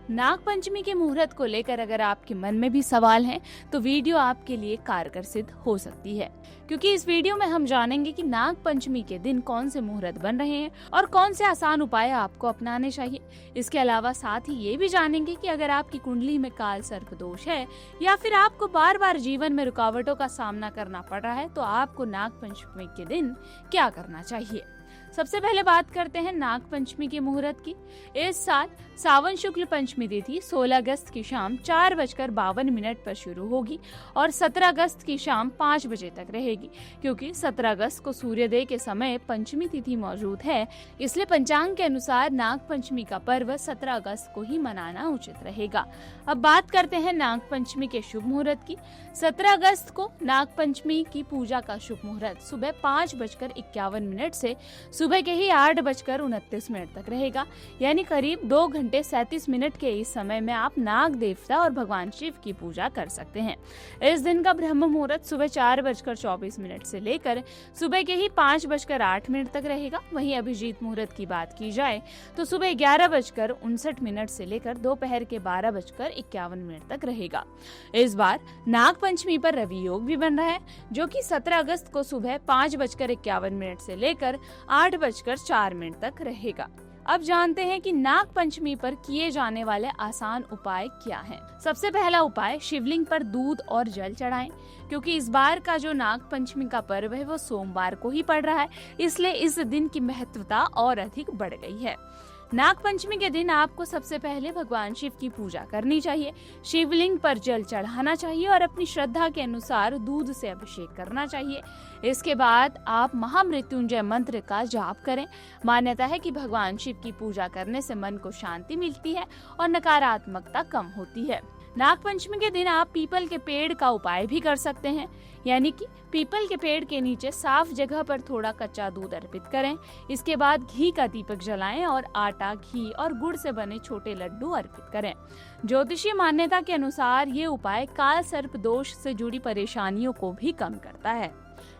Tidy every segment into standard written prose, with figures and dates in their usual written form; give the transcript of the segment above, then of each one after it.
नाग पंचमी के मुहूर्त को लेकर अगर आपके मन में भी सवाल हैं, तो वीडियो आपके लिए कारगर सिद्ध हो सकती है, क्योंकि इस वीडियो में हम जानेंगे कि नाग पंचमी के दिन कौन से मुहूर्त बन रहे हैं और कौन से आसान उपाय आपको अपनाने चाहिए। इसके अलावा साथ ही ये भी जानेंगे कि अगर आपकी कुंडली में काल सर्प दोष है या फिर आपको बार बार जीवन में रुकावटों का सामना करना पड़ रहा है, तो आपको नाग पंचमी के दिन क्या करना चाहिए। सबसे पहले बात करते हैं नाग पंचमी के मुहूर्त की। इस साल सावन शुक्ल पंचमी तिथि 16 अगस्त की शाम 4:52 पर शुरू होगी और 17 अगस्त की शाम 5 बजे तक रहेगी। क्योंकि 17 अगस्त को सूर्योदय के समय पंचमी तिथि मौजूद है, इसलिए पंचांग के अनुसार नाग पंचमी का पर्व 17 अगस्त को ही मनाना उचित रहेगा। अब बात करते हैं नाग पंचमी के शुभ मुहूर्त की। 17 अगस्त को नाग पंचमी की पूजा का शुभ मुहूर्त सुबह 5:51 से सुबह के ही 8:29 तक रहेगा, यानी करीब 2 घंटे 37 मिनट के इस समय में आप नाग देवता और भगवान शिव की पूजा कर सकते हैं। इस दिन का ब्रह्म मुहूर्त सुबह 4:24 से लेकर सुबह के ही 5:08 तक रहेगा। वहीं अभिजीत मुहूर्त की बात की जाए तो सुबह 11:59 से लेकर दोपहर के 12:51 तक रहेगा। इस बार नाग पंचमी पर रवि योग भी बन रहा है, जो कि 17 अगस्त को सुबह 5:51 से लेकर 8:04 तक रहेगा। अब जानते हैं कि नाग पंचमी पर किए जाने वाले आसान उपाय क्या हैं। सबसे पहला उपाय, शिवलिंग पर दूध और जल चढ़ाएं। क्योंकि इस बार का जो नाग पंचमी का पर्व है वो सोमवार को ही पड़ रहा है, इसलिए इस दिन की महत्वता और अधिक बढ़ गई है। नाग पंचमी के दिन आपको सबसे पहले भगवान शिव की पूजा करनी चाहिए, शिवलिंग पर जल चढ़ाना चाहिए और अपनी श्रद्धा के अनुसार दूध से अभिषेक करना चाहिए। इसके बाद आप महामृत्युंजय मंत्र का जाप करें। मान्यता है कि भगवान शिव की पूजा करने से मन को शांति मिलती है और नकारात्मकता कम होती है। नाग पंचमी के दिन आप पीपल के पेड़ का उपाय भी कर सकते हैं, यानी कि पीपल के पेड़ के नीचे साफ जगह पर थोड़ा कच्चा दूध अर्पित करें। इसके बाद घी का दीपक जलाएं और आटा, घी और गुड़ से बने छोटे लड्डू अर्पित करें। ज्योतिषीय मान्यता के अनुसार ये उपाय काल सर्प दोष से जुड़ी परेशानियों को भी कम करता है।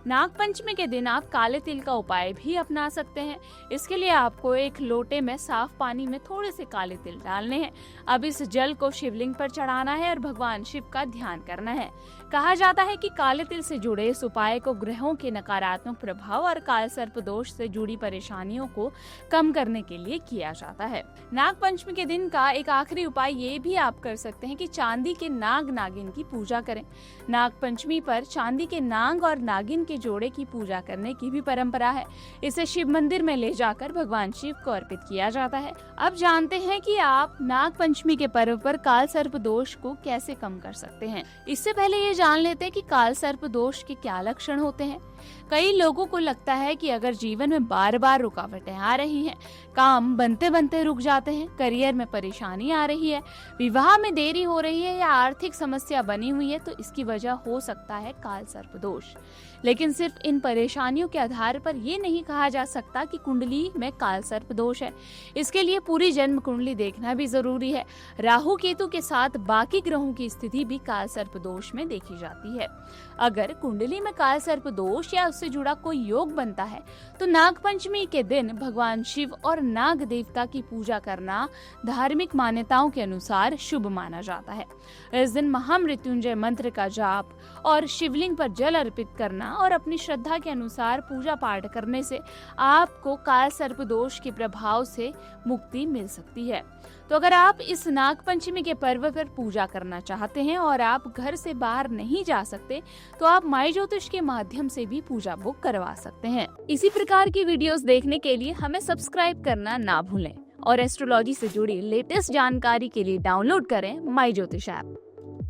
नाग पंचमी के दिन आप काले तिल का उपाय भी अपना सकते हैं। इसके लिए आपको एक लोटे में साफ पानी में थोड़े से काले तिल डालने हैं। अब इस जल को शिवलिंग पर चढ़ाना है और भगवान शिव का ध्यान करना है। कहा जाता है कि काले तिल से जुड़े इस उपाय को ग्रहों के नकारात्मक प्रभाव और काल सर्प दोष से जुड़ी परेशानियों को कम करने के लिए किया जाता है। नाग पंचमी के दिन का एक आखिरी उपाय ये भी आप कर सकते हैं कि चांदी के नाग नागिन की पूजा करें। नाग पंचमी पर चांदी के नाग और नागिन के जोड़े की पूजा करने की भी परंपरा है। इसे शिव मंदिर में ले जाकर भगवान शिव को अर्पित किया जाता है। अब जानते हैं कि आप नाग पंचमी के पर्व पर काल सर्प दोष को कैसे कम कर सकते हैं। इससे पहले ये जान लेते हैं कि काल सर्प दोष के क्या लक्षण होते हैं। कई लोगों को लगता है कि अगर जीवन में बार बार रुकावटें आ रही हैं, काम बनते बनते रुक जाते हैं, करियर में परेशानी आ रही है, विवाह में देरी हो रही है या आर्थिक समस्या बनी हुई है, तो इसकी वजह हो सकता है काल सर्प दोष। लेकिन सिर्फ इन परेशानियों के आधार पर ये नहीं कहा जा सकता कि कुंडली में काल सर्प दोष है। इसके लिए पूरी जन्म कुंडली देखना भी जरूरी है। राहु केतु के साथ बाकी ग्रहों की स्थिति भी काल सर्प दोष में देखी जाती है। अगर कुंडली में काल सर्प दोष या उससे जुड़ा कोई योग बनता है, तो नाग पंचमी के दिन भगवान शिव और नाग देवता की पूजा करना धार्मिक मान्यताओं के अनुसार शुभ माना जाता है। इस दिन महामृत्युंजय मंत्र का जाप और शिवलिंग पर जल अर्पित करना और अपनी श्रद्धा के अनुसार पूजा पाठ करने से आपको काल सर्प दोष के प्रभाव से मुक्ति मिल सकती है। तो अगर आप इस नाग पंचमी के पर्व पर पूजा करना चाहते हैं और आप घर से बाहर नहीं जा सकते, तो आप माई ज्योतिष के माध्यम से भी पूजा बुक करवा सकते हैं। इसी प्रकार की वीडियोस देखने के लिए हमें सब्सक्राइब करना ना भूलें और एस्ट्रोलॉजी से जुड़ी लेटेस्ट जानकारी के लिए डाउनलोड करें माई ज्योतिष ऐप।